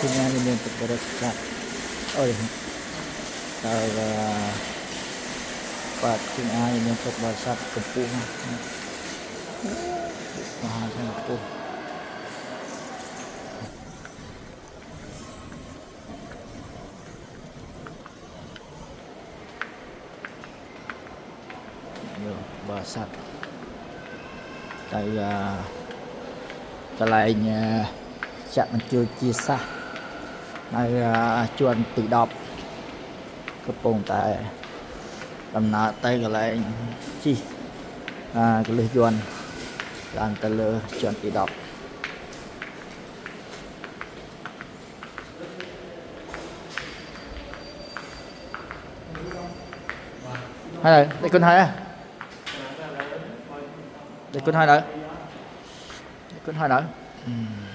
thì nhà thì mình cũng được cả ơi và thì nhà thì mình cũng vào sát cầm pu và sang pu nhiều và sát tại cái lại chạm mình chưa chia xa này chuồn tự đọc cái bồn tại làm nạ tay cái lại chi cái lưới chuồn làm tay lơ chuồn tự đọc hay là đây con hai à đây con hai nữa đây con hai nữa